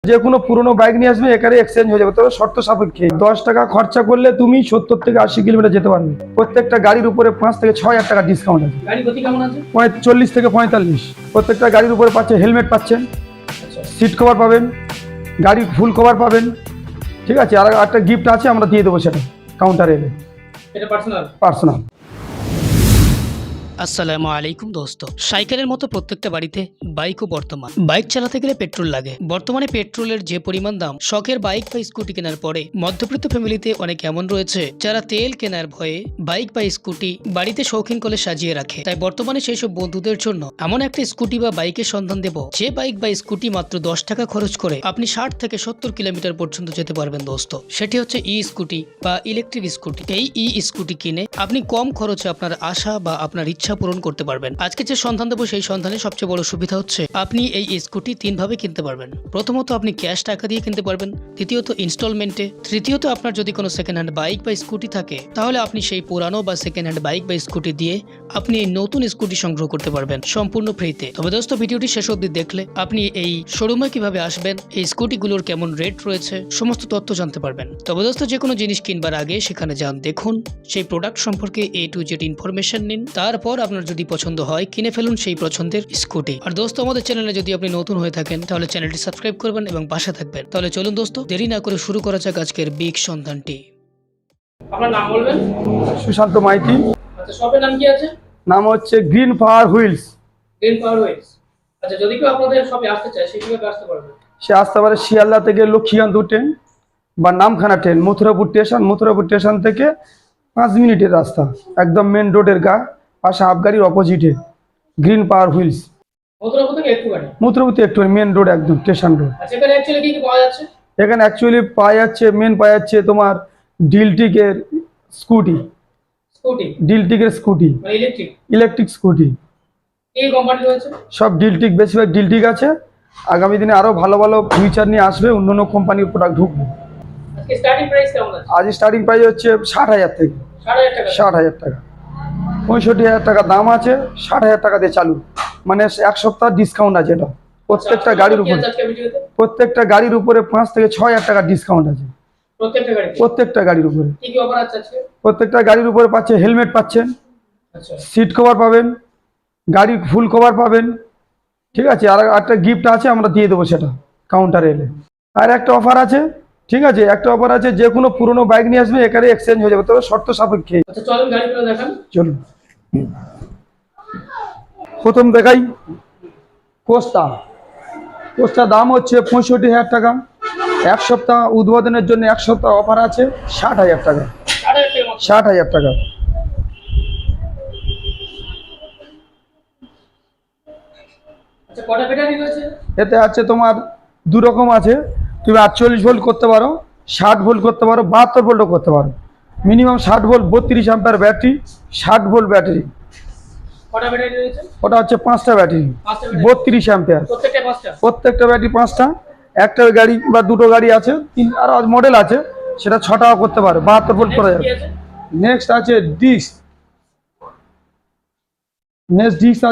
যে কোনো পুরনো বাইক নিয়ে আসবে, এখানে এক্সচেঞ্জ হয়ে যাবে, তবে শর্ত সাপেক্ষে। 10 টাকা খরচা করলে তুমি 70 থেকে 80 কিলোমিটার যেতে পারবে। প্রত্যেকটা গাড়ির উপরে 5 থেকে 6 হাজার টাকা ডিসকাউন্ট আছে। গাড়ি গতি কেমন আছে? 40 থেকে 45। প্রত্যেকটা গাড়ির উপরে পাচ্ছে হেলমেট পাচ্ছেন, সিট কভার পাবেন, গাড়ির ফুল কভার পাবেন। ঠিক আছে, আর একটা গিফট আছে, আমরা দিয়ে দেবো সেটা কাউন্টারে এলে। এটা পার্সোনাল। পার্সোনাল। আসসালামু আলাইকুম দোস্ত। সাইকেলের মতো প্রত্যেকটা বাড়িতে বাইকও বর্তমান। বাইক চালাতে গেলে পেট্রোল লাগে। বর্তমানে পেট্রোলের যে পরিমাণ দাম, শখের বাইক বা স্কুটি কেনার পরে মধ্যবিত্ত ফ্যামিলিতে অনেক এমন রয়েছে যারা তেল কেনার ভয়ে বাইক বা স্কুটি বাড়িতে শৌখিন করে সাজিয়ে রাখে। তাই বর্তমানে সেই সব বন্ধুদের জন্য এমন একটা স্কুটি বা বাইকের সন্ধান দেব, যে বাইক বা স্কুটি মাত্র 10 টাকা খরচ করে আপনি 60 থেকে 70 কিলোমিটার পর্যন্ত যেতে পারবেন দোস্ত। সেটি হচ্ছে ই স্কুটি বা ইলেকট্রিক স্কুটি। এই ই স্কুটি কিনে আপনি কম খরচে আপনার আশা বা আপনার ইচ্ছা পূরণ করতে পারবেন। আজকে যে সন্ধান দেবো সেই সন্ধানে সবচেয়ে বড় সুবিধা হচ্ছে আপনি এই স্কুটি 3 ভাবে কিনতে পারবেন। প্রথমত আপনি ক্যাশ টাকা দিয়ে কিনতে পারবেন, দ্বিতীয়ত ইনস্টলমেন্টে, তৃতীয়ত আপনার যদি কোনো সেকেন্ড হ্যান্ড বাইক বা স্কুটি থাকে তাহলে আপনি সেই পুরানো বা সেকেন্ড হ্যান্ড বাইক বা স্কুটি দিয়ে আপনি এই নতুন স্কুটি সংগ্রহ করতে পারবেন সম্পূর্ণ ফ্রিতে। তবে দোস্ত, ভিডিওটি শেষ অবধি দেখলে আপনি এই শোরুমে কিভাবে আসবেন, এই স্কুটিগুলোর কেমন রেট রয়েছে, সমস্ত তথ্য জানতে পারবেন। তবে দোস্ত, যে কোনো জিনিস কিনবার আগে সেখানে যান, দেখুন, সেই প্রোডাক্ট সম্পর্কে A to Z ইনফরমেশন নিন, তারপর আপনার যদি পছন্দ হয় কিনে ফেলুন সেই পছন্দের স্কুটি। আর দোস্ত, আমাদের চ্যানেলে যদি আপনি নতুন হয়ে থাকেন তাহলে চ্যানেলটি সাবস্ক্রাইব করবেন এবং পাশে থাকবেন। তাহলে চলুন দোস্ত, দেরি না করে শুরু করা যাক আজকের বিগ সন্ধানটি। আপনার নাম বলবেন? সুশান্ত মাইতি। আচ্ছা, শপের নাম কি আছে? নাম হচ্ছে green power wheels. Green power wheels. আচ্ছা, যদি কেউ আপনাদের শপে আসতে চায় সে কিভাবে আসতে পারবে? সে আসতে পারে শিয়ালদা থেকে লক্ষ্মীকান্ত ট্রেন বা নামখানা ট্রেন, মথুরাপুর স্টেশন থেকে 5 মিনিটের রাস্তা, একদম মেন রোডের পাশে হাফগাড়ির অপোজিটে গ্রিন পাওয়ার হুইলস। মথুরাপুর থেকে একটুখানি? মথুরাপুর একটু মেন রোড, একদম স্টেশন রোড। আচ্ছা, এখানে অ্যাকচুয়ালি কি কি পাওয়া যাচ্ছে? এখানে অ্যাকচুয়ালি পাওয়া যাচ্ছে তোমার ডিলটিকের স্কুটি। স্কুটি? ডিলটিকের স্কুটি, মানে ইলেকট্রিক? Electric scooty. এই কোম্পানি রয়েছে? সব ডিলটিক, বেশিরভাগ ডিলটিক আছে। আগামী দিনে আরো ভালো ভালো ফিউচার নিয়ে আসবে, অন্য কোম্পানির প্রোডাক্ট ঢুকবে। আজকে স্টার্টিং প্রাইস কেমন আছে? আজ স্টার্টিং প্রাইস হচ্ছে 60,000 থেকে। 60,000 টাকা? 60,000 টাকা। 65,000 টাকা দাম আছে, 60,000 টাকা দিয়ে চালু, মানে 1 সপ্তাহ ডিসকাউন্ট আছে। এটা প্রত্যেকটা গাড়ির উপরে, প্রত্যেকটা গাড়ির উপরে 5 থেকে 6,000 টাকা ডিসকাউন্ট আছে। প্রত্যেকটা গাড়ির উপরে কি কি অফার আছে আজকে? প্রত্যেকটা গাড়ির উপরে পাচ্ছে হেলমেট পাচ্ছেন, আচ্ছা, সিট কভার পাবেন, গাড়ির ফুল কভার পাবেন। ঠিক আছে, আর একটা গিফট আছে, আমরা দিয়ে দেবো সেটা কাউন্টারে এলে। আর একটা অফার আছে, ঠিক আছে, একটা অফার আছে, যে কোনো পুরনো বাইক নিয়ে আসবে, এখানে এক্সচেঞ্জ হয়ে যাবে, তবে শর্ত সাপেক্ষে। আচ্ছা, চলুন গাড়িগুলো দেখান। চলুন, প্রথম দেখাই কোস্টা দাম হচ্ছে 65,000 টাকা। 1 সপ্তাহ উদ্বোধনের জন্য 1 সপ্তাহ অফার আছে, 60,000 টাকা। 60,000 টাকা। আচ্ছা, কটা ব্যাটারি রয়েছে? এতে আছে তোমার 2 রকম আছে, তুমি 48 ভোল্ট করতে পারো, 60 ভোল্ট করতে পারো, 72 ভোল্টও করতে পারো। Minimum 60 volt, 32 ampere battery, 60 volt battery. কটা ব্যাটারি রয়েছে? ওটা হচ্ছে 5টা ব্যাটারি, 32 অ্যাম্পিয়ার। প্রত্যেকটা 5টা? প্রত্যেকটা ব্যাটারি 5টা। একটা গাড়ি বা দুটো গাড়ি আছে, আর মডেল আছে, সেটা 6টাও করতে পারে, 72 ভোল্ট করা যাবে। নেক্সট আছে ডিস্ক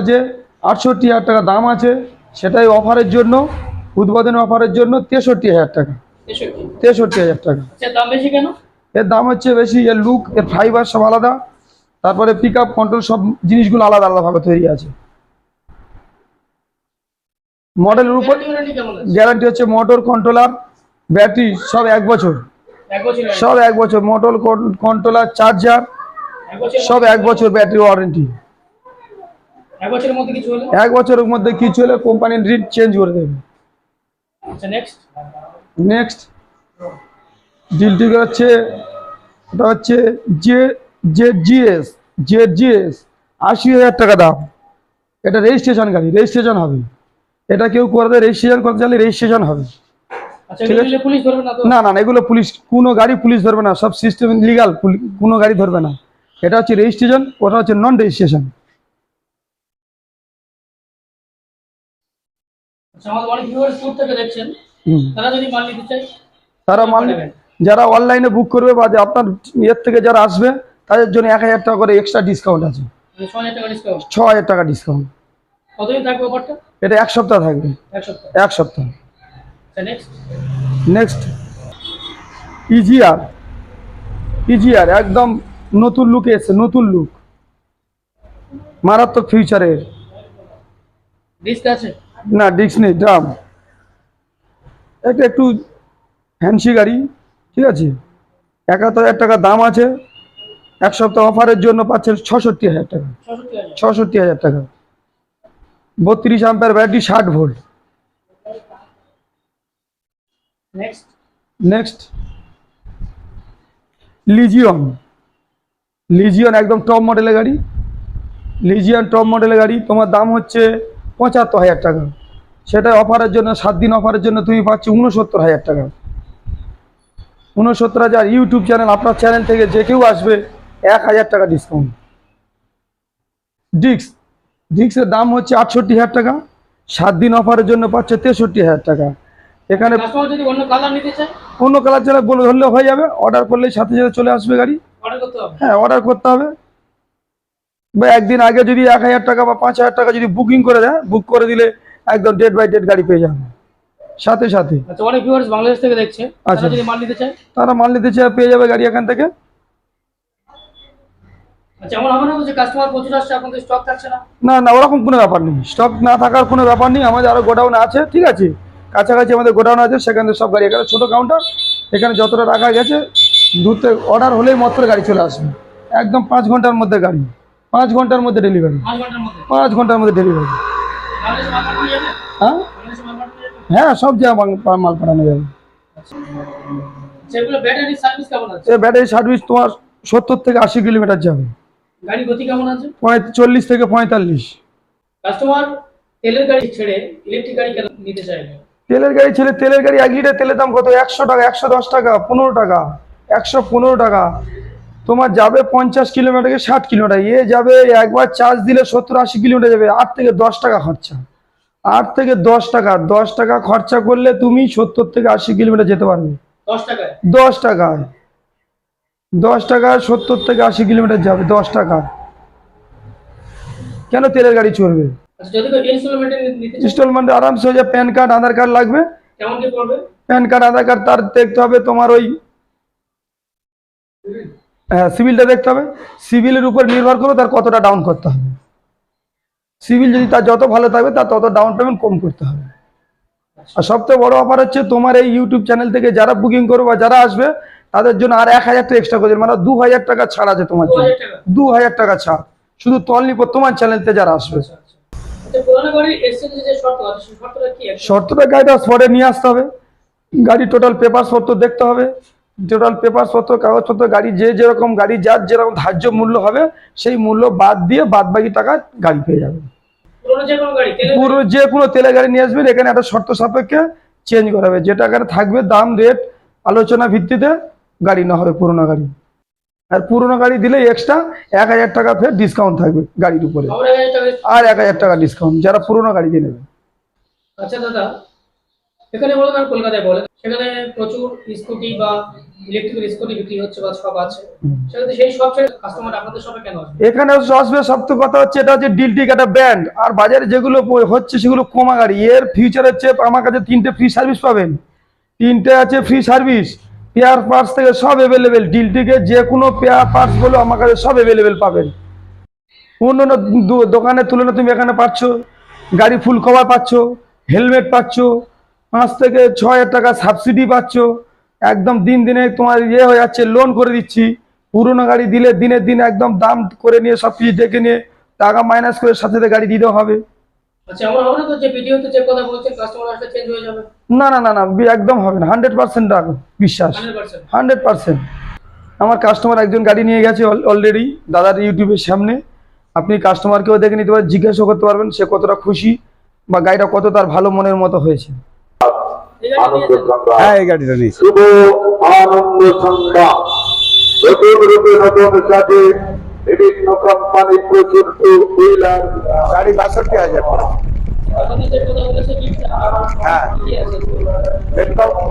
আছে 68,000 টাকা দাম আছে, সেটাই অফারের জন্য, উদ্বোধনী অফারের জন্য 63,000 টাকা। 63,000 টাকা। দাম বেশি কেন? এর দাম হচ্ছে বেশি, এর লুক, এর ফাইবার সব আলাদা, তারপরে পিক আপ কন্ট্রোল সব জিনিসগুলো আলাদা আলাদাভাবে তৈরি আছে। মডেলের উপর গ্যারান্টি হচ্ছে মোটর, কন্ট্রোলার, ব্যাটারি সব 1 বছর। সব 1 বছর, মোটর, কন্ট্রোলার, চার্জার সব 1 বছর ব্যাটারি ওয়ারেন্টি। 1 বছরের মধ্যে কিছু হলে? 1 বছরের মধ্যে কিছু হলে কোম্পানির রিট চেঞ্জ করে দেবে। আচ্ছা, নেক্সট ডিলটি হচ্ছে, ওটা হচ্ছে জেড জিএস 80,000 টাকা দাম। এটা রেজিস্ট্রেশন গাড়ি, রেজিস্ট্রেশন হবে। এটা কেউ করতে রেজিস্ট্রেশন করতে চাইলে রেজিস্ট্রেশন হবে। আচ্ছা, এগুলো পুলিশ ধরবে না তো? না, এগুলো পুলিশ, কোনো গাড়ি পুলিশ ধরবে না, সব সিস্টেম লিগাল, কোনো গাড়ি ধরবে না। এটা হচ্ছে রেজিস্ট্রেশন, ওটা হচ্ছে নন রেজিস্ট্রেশন। আচ্ছা, আমাদের অনেক ভিউয়ার্স দূর থেকে দেখছেন, তারা যদি মাল নিতে চায়, তারা মাল, যারা অনলাইনে বুক করবে বা আপনার ইয়ের থেকে যারা আসবে তাদের জন্য 1,000 টাকা করে এক্সট্রা ডিসকাউন্ট আছে। 6,000 টাকা ডিসকাউন্ট? 6,000 টাকা ডিসকাউন্ট। কতদিন থাকবে অফারটা? এটা 1 সপ্তাহ থাকবে। 1 সপ্তাহ? 1 সপ্তাহ। নেক্সট নেক্সট ইজিআর একদম নতুন লুক এসে, নতুন লুক, মারাত্মক ফিউচারের। ডিস্ক আছে? না, ডিস্ক নেই, ড্রাম। এটা একটু ফ্যান্সি গাড়ি, ঠিক আছে। 71,000 টাকা দাম আছে। এক সপ্তাহ অফারের জন্য পাচ্ছেন 66,000 টাকা। 66,000। 66,000 টাকা। 32 ampere battery, 60 volt. Next next legion একদম টপ মডেলের গাড়ি। লিজিয়ন টপ মডেলের গাড়ি, তোমার দাম হচ্ছে 75,000 টাকা। সেটা অফারের জন্য 7 দিন অফারের জন্য তুমি পাচ্ছ 69,000 টাকা। 69,000। ইউটিউব চ্যানেল, আপনার চ্যানেল থেকে যে কেউ আসবে 1,000 টাকা ডিসকাউন্ট। ডিস্কের দাম হচ্ছে 68,000 টাকা। 7 দিন অফারের জন্য পাচ্ছে 63,000 টাকা। এখানে কাস্টমার যদি অন্য কালার নিতে চায়, অন্য কালার চালা বলে ধরলে হয়ে যাবে, অর্ডার করলেই সাথে সাথে চলে আসবে গাড়ি। অর্ডার করতে হবে? হ্যাঁ, অর্ডার করতে হবে। বা একদিন আগে যদি 1,000 টাকা বা 5,000 টাকা যদি বুকিং করে দেয়, বুক করে দিলে একদম ডেট বাই ডেট গাড়ি পেয়ে যাবে সাথে সাথে। আচ্ছা, অনেক ভিউয়ার্স বাংলাদেশ থেকে দেখছে, আচ্ছা। তারা যদি মাল নিতে চায়? তারা মাল নিতে চায়, পেয়ে যাবে গাড়ি এখান থেকে। আচ্ছা, এমন হবে না তো যে কাস্টমার প্রচুর আসছে, আপনাদের স্টক থাকছে না? না না, ওরকম কোনো ব্যাপার নেই, স্টক না থাকার কোনো ব্যাপার নেই। আমাদের আরও গোডাউন আছে, ঠিক আছে, কাছাকাছি আমাদের গোডাউন আছে, সেখানে সব গাড়ি, এখানে ছোটো কাউন্টার, এখানে যতটা রাখা গেছে দূরতে অর্ডার হলেই মাত্র গাড়ি চলে আসবে। একদম 5 ঘন্টার মধ্যে গাড়ি, 5 ঘন্টার মধ্যে ডেলিভারি, 5 ঘন্টার মধ্যে? 5 ঘন্টার মধ্যে ডেলিভারি। বাংলাদেশে মাল পাঠানো যাবে? হ্যাঁ বাংলাদেশে মাল পাঠানো যাবে? হ্যাঁ, সব জায়গায় মাল পাঠানো যাবে। সেগুলো ব্যাটারি সার্ভিস কেমন আছে? এ ব্যাটারি সার্ভিস তোমার 70 থেকে 80 কিলোমিটার যাবে। গাড়ি গতি কেমন আছে? 40 থেকে 45। কাস্টমার তেলের গাড়ি ছেড়ে ইলেকট্রিক গাড়ি কেন নিতে চায় না? তেলের গাড়ি ছেলে, তেলের গাড়ি 1 লিটার তেলের দাম কত? 100 টাকা, 110 টাকা, 15 টাকা, 115 টাকা। তোমার যাবে 50 কিলোমিটার থেকে 60 কিলোমিটার, এ যাবে একবার চার্জ দিলে 70-80 কিলোমিটার যাবে। 8 থেকে 10 টাকা খরচা, 8 থেকে 10 টাকা, 10 টাকা খরচা করলে তুমি 70 থেকে 80 কিলোমিটার যেতে পারবে। 10 টাকায়? 10 টাকায়, 10 টাকায় 70 থেকে 80 কিলোমিটার যাবে 10 টাকা। কেন তেলের গাড়ি চলবে? আচ্ছা, যদি কেউ ইনস্টলমেন্টে নিতে চায় ইনস্টলমেন্টে আরামসে হয়ে যায়। প্যান কার্ড, আধার কার্ড লাগবে। কেমন কি পড়বে? প্যান কার্ড, আধার কার্ড, তার দেখতে হবে তোমার ওই, হ্যাঁ, সিভিলটা দেখতে হবে। সিভিলের উপর নির্ভর করে তার কতটা ডাউন করতে হবে। সিভিল যদি তার যত ভালো থাকবে তার তত ডাউন পেমেন্ট কম করতে হবে। আর সবথেকে বড় অফার হচ্ছে তোমার এই ইউটিউব চ্যানেল থেকে যারা বুকিং করবে বা যারা আসবে তাদের জন্য আর 1,000 টাকা এক্সট্রা করে দেবে, মানে 2,000 টাকা ছাড় আছে তোমার জন্য। 2000 টাকা? 2,000 টাকা ছাড় শুধু তনলি তোমার চ্যানেলতে যারা আসবে। আচ্ছা আচ্ছা। আচ্ছা, পুরোনো গাড়ির এক্সচেঞ্জের যে শর্ত আছে, সেই শর্তটা কি আছে? শর্তটা গাড়িটা স্পটে নিয়ে আসতে হবে। গাড়ি টোটাল পেপারস পত্র দেখতে হবে, টোটাল পেপারস পত্র, কাগজপত্র, গাড়ি যেরকম গাড়ি যার যেরকম ধার্য মূল্য হবে সেই মূল্য বাদ দিয়ে বাদ বাকি টাকা গাড়ি পেয়ে যাবে। পুরোনো যে কোনো গাড়ি, তেলের পুরো যে কোনো তেলের গাড়ি নিয়ে আসবেন, এখানে একটা শর্ত সাপেক্ষে চেঞ্জ করা হবে, যেটা এখানে থাকবে দাম রেট আলোচনা ভিত্তিতে গাড়ি না হবে পুরোনো গাড়ি। আর পুরোনো গাড়ি দিলে এক্সট্রা 1,000 টাকা ফের ডিসকাউন্ট থাকবে গাড়ির উপরে, আবার 1000 টাকা? আর 1,000 টাকা ডিসকাউন্ট যারা পুরোনো গাড়ি দিয়ে নেবে। আচ্ছা দাদা, এখানে বলেন আর কলকাতায় বলেন, সেখানে প্রচুর স্কুটি বা ইলেকট্রিক স্কুটি বিক্রি হচ্ছে বা সব আছে, সেখানে সেই সব ছেড়ে কাস্টমার আপনাদের শপে কেন আসবে? এখানে আসবে সবথেকে কথা হচ্ছে, এটা হচ্ছে ডিলটিক একটা ব্র্যান্ড। আর বাজারে যেগুলো হচ্ছে সেগুলো কমা গাড়ি। এর ফিউচার হচ্ছে আমার কাছে 3টে ফ্রি সার্ভিস পাবেন, 3টে আছে ফ্রি সার্ভিস। পেয়ার পার্টস থেকে সব অ্যাভেলেবেল, ডিলটিকে যে কোনো পেয়ার পার্টস বলো আমার কাছে সব অ্যাভেলেবেল পাবেন। অন্য অন্য দোকানের তুলনায় তুমি এখানে পাচ্ছ গাড়ি ফুল কভার পাচ্ছ, হেলমেট পাচ্ছ, 5 থেকে 6,000 টাকা সাবসিডি পাচ্ছ। একদম দিনে তোমার ইয়ে হয়ে যাচ্ছে, লোন করে দিচ্ছি। পুরোনো গাড়ি দিলে দিনের দিন একদম দাম করে নিয়ে সব কিছু দেখে নিয়ে টাকা মাইনাস করে সাথে সাথে গাড়ি দিতে হবে। আচ্ছা, এমন হবে না তো যে ভিডিওতে যে কথা বলছেন কাস্টমার আসলে চেঞ্জ হয়ে যাবে? না না না না, একদম হবে না। 100% রাখো বিশ্বাস, 100%? 100%। আমার কাস্টমার একজন গাড়ি নিয়ে গেছে অলরেডি দাদার ইউটিউবের সামনে। আপনি কাস্টমারকেও দেখে নিতে পারেন, জিজ্ঞাসা করতে পারবেন সে কতটা খুশি বা গাড়িটা কত তার ভালো মনের মতো হয়েছে। এই গাড়ি আনন্দ নিয়েছেন? সংগ্রাম, হ্যাঁ, এই গাড়িটা নিয়েছি। শুভ আনন্দ সংগ্রাম, নতুন রূপে নতুন সাজে বিভিন্ন কোম্পানি প্রচুর টু হুইলার গাড়ি 62,000 টাকা। আপনাদের যে কথা বলেছে কি হ্যাঁ। কি আছে?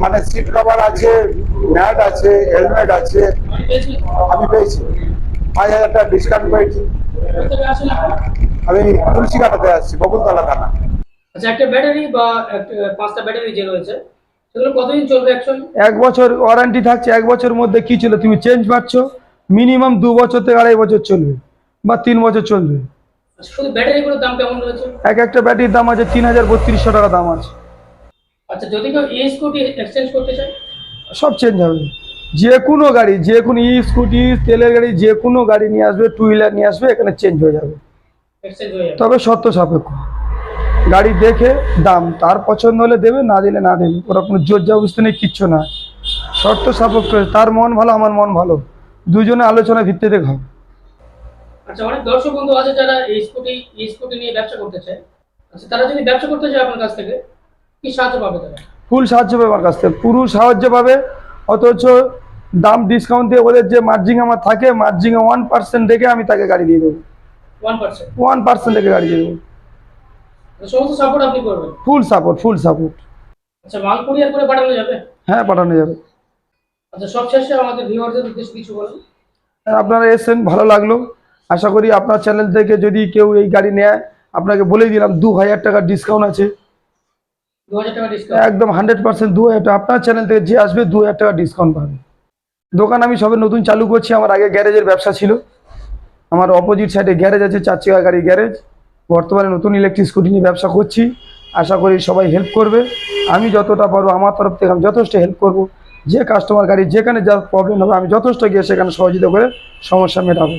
মানে সিট কভার আছে, ম্যাট আছে, হেলমেট আছে, আমি পেয়েছি? আমি পেয়েছি। 5,000 টাকা ডিসকাউন্ট পেয়েছি। কোথা থেকে আসেন আপনি? আমি তুলসীকাটাতে আসছি, বকুলতলা থানা। আচ্ছা, একটা ব্যাটারি বা 5টা ব্যাটারি যে রয়েছে, এগুলো কতদিন চলবে অ্যাকচুয়ালি? 1 বছর ওয়ারেন্টি থাকছে। 1 বছরের মধ্যে কি ছিল, তুমি চেঞ্জ পাচ্ছ, মিনিমাম 2 বছর থেকে 2.5 বছর চলবে বা 3 বছর চলবে। শুধু ব্যাটারিগুলোর দাম কেমন রয়েছে? এক একটা ব্যাটারির দাম আছে 3,3200 টাকা দাম আছে। আচ্ছা, যদি কেউ ই স্কুটি এক্সচেঞ্জ করতে চায়? সব চেঞ্জ হবে, যে কোনো গাড়ি, যে কোনো স্কুটি, তেলের গাড়ি, যে কোনো গাড়ি নিয়ে আসবে, 2 হুইলার নিয়ে আসবে, এখানে চেঞ্জ হয়ে যাবে। এক্সচেঞ্জ হয়ে যাবে? তবে শর্ত সাপেক্ষ, গাড়ি দেখে দাম, তার পছন্দ হলে দেবে, না দিলে না দেবে, ওরা কোনো জোর জবরদস্তি নেই, কিচ্ছু না। শর্ত সাপেক্ষ, তার মন ভালো আমার মন ভালো, দুজনে আলোচনা ভিত্তিতে হবে। আচ্ছা, অনেক দর্শক বন্ধু আছে যারা এই স্কুটি নিয়ে ব্যবসা করতে চায়। আচ্ছা, তারা যদি ব্যবসা করতে চায় আপনার কাছ থেকে, কি সাহায্য পাবে তারা? ফুল সাহায্য পাবে আমার কাছ থেকে, পুরো সাহায্য পাবে, অথচ দাম ডিসকাউন্ট দিয়ে ওদের যে মার্জিন আমার থাকে, মার্জিনে 1% রেখে আমি তাকে গাড়ি দিয়ে দেবো। 1%? 1% রেখে গাড়ি দিয়ে দেবো। সমস্ত সাপোর্ট আপনি করবেন? Full support, full support. আচ্ছা, মাল কুরিয়ার করে পাঠানো যাবে? হ্যাঁ, পাঠানো যাবে। আচ্ছা, সবশেষে আমাদের ভিউয়ারদের উদ্দেশ্যে কিছু বলুন। আপনারা এসেছেন, ভালো লাগলো। আশা করি আপনার চ্যানেল থেকে যদি কেউ এই গাড়ি নেয়, আপনাকে বলে দিলাম 2000 টাকা ডিসকাউন্ট আছে, 2000 টাকা ডিসকাউন্ট? একদম 100% 2000 টাকা। আপনার চ্যানেল থেকে যে আসবে 2000 টাকা ডিসকাউন্ট পাবে। দোকান আমি সবে নতুন চালু করছি, আমার আগে গ্যারেজের ব্যবসা ছিল, আমার অপোজিট সাইডে গ্যারেজ আছে, 4 চাকা গাড়ি গ্যারেজ। বর্তমানে নতুন ইলেকট্রিক স্কুটি নিয়ে ব্যবসা করছি। আশা করি সবাই হেল্প করবে, আমি যতটা পারবো আমার তরফ থেকে আমি যথেষ্ট হেল্প করব। যে কাস্টমার গাড়ি যেখানে যা প্রবলেম হবে আমি যথেষ্ট গিয়ে সেখানে সহযোগিতা করে সমস্যা মেটাবো।